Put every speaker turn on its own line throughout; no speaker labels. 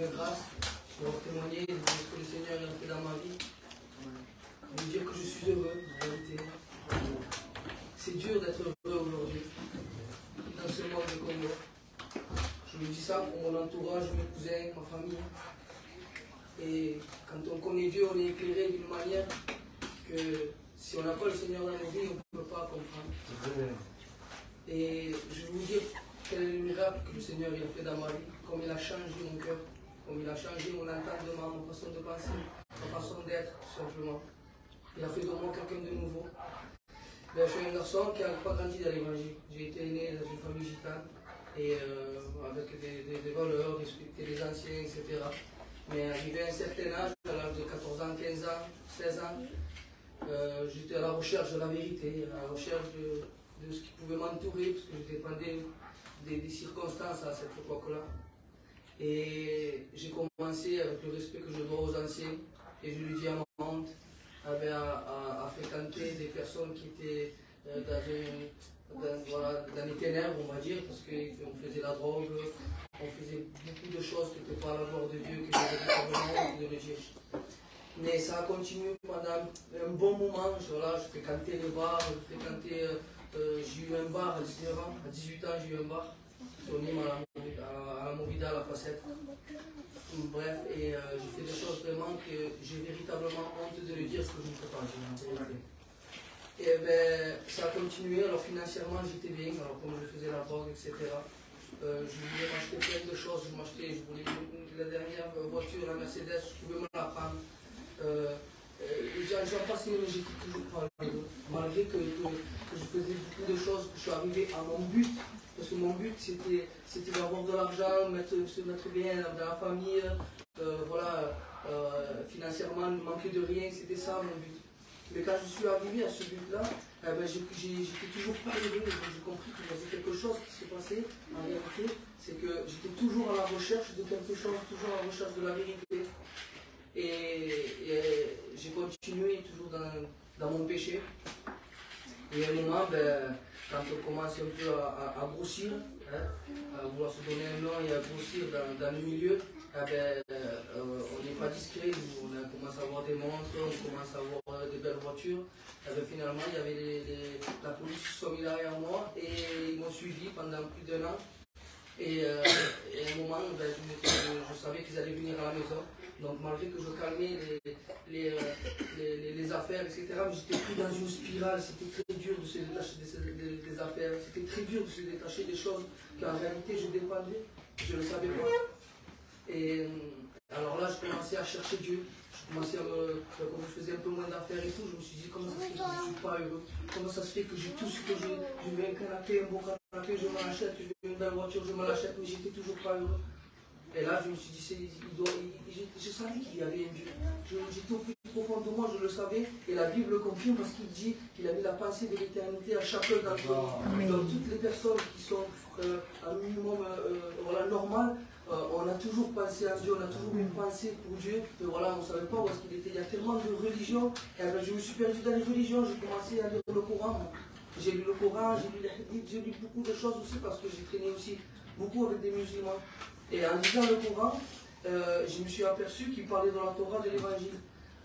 première grâce, pour témoigner de ce que le Seigneur a fait dans ma vie. De dire que je suis heureux, en réalité. C'est dur d'être heureux aujourd'hui, dans ce monde de Congo. Je me dis ça pour mon entourage, mes cousins, ma famille. Et quand on connaît Dieu, on est éclairé d'une manière que si on n'a pas le Seigneur dans nos vies, on ne peut pas comprendre. Et je vais vous dire quel est le miracle que le Seigneur il a fait dans ma vie, comme il a changé mon cœur, comme il a changé mon entendement, ma façon de penser, ma façon d'être, tout simplement. Il a fait de moi quelqu'un de nouveau. Ben, je suis un garçon qui n'a pas grandi dans l'évangile. J'ai été né dans une famille gitane, et avec des valeurs, respecter les anciens, etc. Mais arrivé à un certain âge, à l'âge de 14 ans, 15 ans, 16 ans, j'étais à la recherche de la vérité, à la recherche de ce qui pouvait m'entourer, parce que je dépendais des circonstances à cette époque-là. Et j'ai commencé avec le respect que je dois aux anciens, et je lui dis à ma honte, à fréquenter des personnes qui étaient dans les ténèbres, on va dire, parce qu'on faisait la drogue, on faisait beaucoup de choses qui n'étaient pas à la gloire de Dieu, que j'avais vraiment de le dire. Mais ça a continué pendant un bon moment. Je fréquentais les bars, j'ai eu un bar à 19 ans, à 18 ans j'ai eu un bar, sur Nîmes à la Movida, à la Facette. Bref, et j'ai fait des choses vraiment que j'ai véritablement honte de le dire, ce que je ne peux pas dire. Et ben, ça a continué, alors financièrement j'étais bien, alors comme je faisais la drogue, etc. Je voulais m'acheter plein de choses, je voulais la dernière voiture, la Mercedes, je pouvais me la prendre. J'en passais, mais j'étais toujours pas heureux. Malgré que je faisais beaucoup de choses, que je suis arrivé à mon but. Parce que mon but c'était d'avoir de l'argent, se mettre bien dans la famille, financièrement ne manquer de rien, c'était ça mon but. Mais quand je suis arrivé à ce but-là, j'étais toujours pas heureux. J'ai compris qu'il y avait quelque chose qui se passait en réalité, c'est que j'étais toujours à la recherche de quelque chose, toujours à la recherche de la vérité. Et j'ai continué toujours dans mon péché. Et à un moment, quand on commence un peu à grossir, à vouloir se donner un nom et à grossir dans le milieu, on n'est pas discret. On commence à avoir des montres, on commence à avoir des belles voitures. Finalement, il y avait la police qui sont mis derrière moi et ils m'ont suivi pendant plus d'1 an. Et à un moment, je savais qu'ils allaient venir à la maison. Donc malgré que je calmais les affaires, etc., j'étais pris dans une spirale. C'était très dur de se détacher des affaires. C'était très dur de se détacher des choses qu'en réalité je dépendais. Je ne le savais pas. Et alors là, je commençais à chercher Dieu. Je commençais comme je faisais un peu moins d'affaires et tout, je me suis dit comment ça se fait que je ne suis pas heureux. Comment ça se fait que j'ai tout ce que j'ai. Je veux un canapé, un beau canapé, je me l'achète. Je veux une belle voiture, je me l'achète, mais j'étais toujours pas heureux. Et là, je me suis dit, je savais qu'il y avait un Dieu. J'étais au plus profond de moi, je le savais. Et la Bible le confirme parce qu'il dit qu'il a mis la pensée de l'éternité à chacun d'entre nous. Dans toutes les personnes qui sont un minimum normal, on a toujours pensé à Dieu, on a toujours une pensée pour Dieu. Mais voilà, on ne savait pas où est-ce qu'il était. Il y a tellement de religions. Et je me suis perdu dans les religions, j'ai commencé à lire le Coran. J'ai lu le Coran, j'ai lu les hadiths, j'ai lu beaucoup de choses aussi parce que j'ai traîné aussi beaucoup avec des musulmans. Et en lisant le Coran, je me suis aperçu qu'il parlait de la Torah de l'Évangile.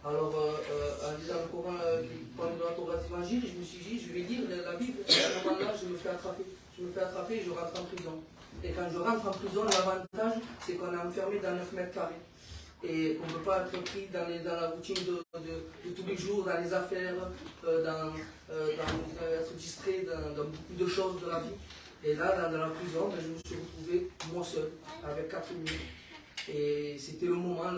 Alors, en lisant le Coran qui parlait de la Torah de l'Évangile, je me suis dit, je vais lire la Bible. Et à ce moment-là, je me fais attraper. Je me fais attraper et je rentre en prison. Et quand je rentre en prison, l'avantage, c'est qu'on est enfermé dans 9 mètres carrés. Et qu'on ne peut pas être pris dans la routine de tous les jours, dans les affaires, être distrait dans beaucoup de choses de la vie. Et là, dans la prison, je me suis retrouvé moi seul, avec 4 murs. Et c'était le moment,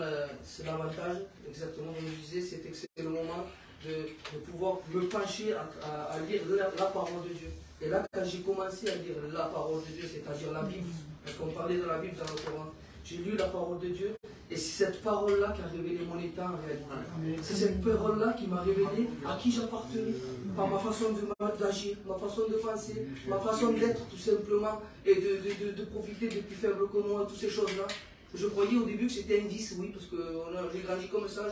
c'est l'avantage, exactement comme je disais, c'était que c'était le moment de pouvoir me pencher à lire la parole de Dieu. Et là, quand j'ai commencé à lire la parole de Dieu, c'est-à-dire la Bible, parce qu'on parlait de la Bible dans le Coran, j'ai lu la parole de Dieu, et c'est cette parole-là qui a révélé mon état en réalité. C'est cette parole-là qui m'a révélé à qui j'appartenais, par ma façon d'agir, ma façon de penser, ma façon d'être tout simplement, et de profiter des plus faibles que moi, toutes ces choses-là. Je croyais au début que c'était un 10, oui, parce que j'ai grandi comme ça,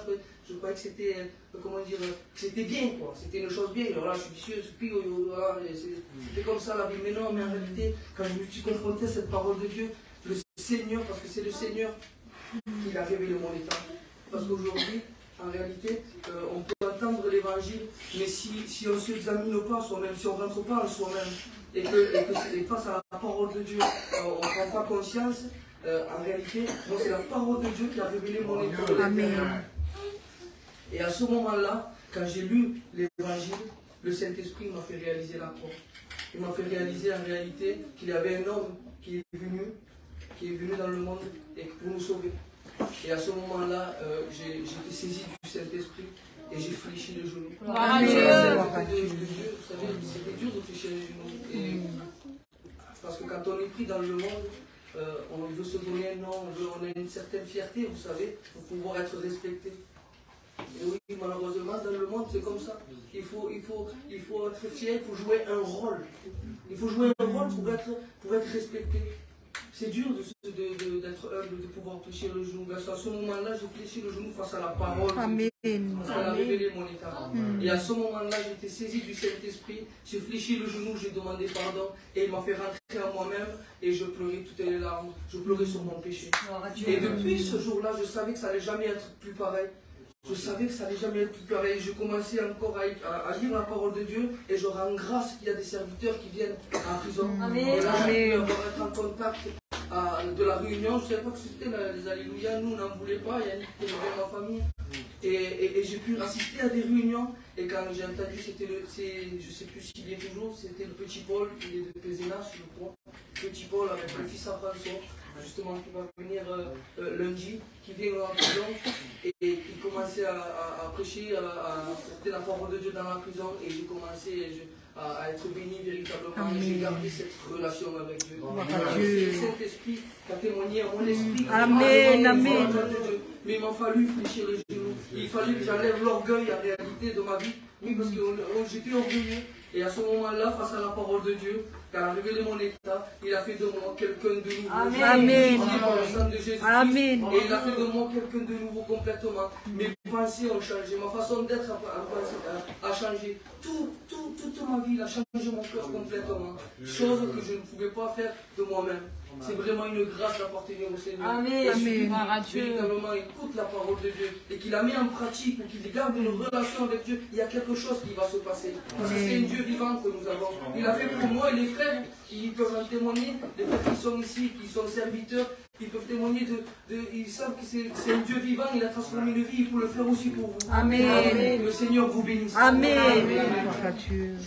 je croyais que c'était, comment dire, que c'était bien, quoi. C'était une chose bien. Alors là, je suis vicieux, c'était comme ça la vie. Mais non, mais en réalité, quand je me suis confronté à cette parole de Dieu, le Seigneur, parce que c'est le Seigneur qu'il a révélé mon état. Parce qu'aujourd'hui, en réalité, on peut entendre l'évangile, mais si on ne s'examine pas soi-même, si on ne rentre pas en soi-même, et que face à la parole de Dieu, on ne prend pas conscience, en réalité, moi c'est la parole de Dieu qui a révélé mon état.
Amen.
Et à ce moment-là, quand j'ai lu l'évangile, le Saint-Esprit m'a fait réaliser la croix. Il m'a fait réaliser en réalité qu'il y avait un homme qui est venu dans le monde et pour nous sauver. Et à ce moment-là, j'ai été saisi du Saint-Esprit et j'ai fléchi le genou.
Amen.
Vous savez, c'était dur de fléchir les genoux. Et parce que quand on est pris dans le monde, on veut se donner un nom, on a une certaine fierté, vous savez, pour pouvoir être respecté. Et oui, malheureusement, dans le monde, c'est comme ça. Il faut être fier, il faut jouer un rôle. Il faut jouer un rôle pour être respecté. C'est dur d'être humble, de pouvoir fléchir le genou. À ce moment-là, j'ai fléchi le genou face à la parole.
Amen.
Parce qu'elle a révélé mon état. Et à ce moment-là, j'ai été saisi du Saint-Esprit. J'ai fléchi le genou, j'ai demandé pardon. Et il m'a fait rentrer en moi-même. Et je pleurais toutes les larmes. Je pleurais sur mon péché. Et depuis ce jour-là, je savais que ça n'allait jamais être plus pareil. Je savais que ça n'allait jamais être plus pareil. Je commençais encore à lire la parole de Dieu et je rends grâce qu'il y a des serviteurs qui viennent en prison. Et là, j'ai pu être en contact de la réunion. Je ne savais pas que c'était les Alléluia. Nous, on n'en voulait pas. Il y a une qui était dans ma famille. Et j'ai pu assister à des réunions. Et quand j'ai entendu, c'était je ne sais plus s'il y est toujours, c'était le petit Paul, il est de Pézenas, je crois. Petit Paul avec le fils à François, justement, qui va venir lundi, qui vient en prison. Et il commençait à prêcher, à porter la parole de Dieu dans la prison. Et j'ai commencé à être béni véritablement. Et j'ai gardé cette relation avec Dieu. C'est le Saint-Esprit qui a témoigné à mon esprit.
Amen, amen.
Mais il m'a fallu fléchir les genoux. Il fallait que j'enlève l'orgueil en réalité de ma vie. Oui, parce que j'étais orgueilleux. Et à ce moment-là, face à la parole de Dieu, qui a révélé mon état, il a fait de moi quelqu'un de nouveau.
Amen.
Par le sang de Jésus.
Amen.
Et il a fait de moi quelqu'un de nouveau complètement. Mes pensées ont changé, ma façon d'être a changé. Toute ma vie, il a changé mon cœur complètement. Chose que je ne pouvais pas faire de moi-même. C'est vraiment une grâce d'appartenir au Seigneur.
Amen.
Véritablement, écoute la parole de Dieu et qu'il la met en pratique ou qu'il garde une relation avec Dieu, il y a quelque chose qui va se passer. Parce que c'est un Dieu vivant que nous avons. Il a fait pour moi et les frères qui peuvent en témoigner, les frères qui sont ici, qui sont serviteurs, ils peuvent témoigner ils savent que c'est un Dieu vivant, il a transformé une vie, il faut le faire aussi pour vous.
Amen.
Le Seigneur vous bénisse.
Amen. Amen.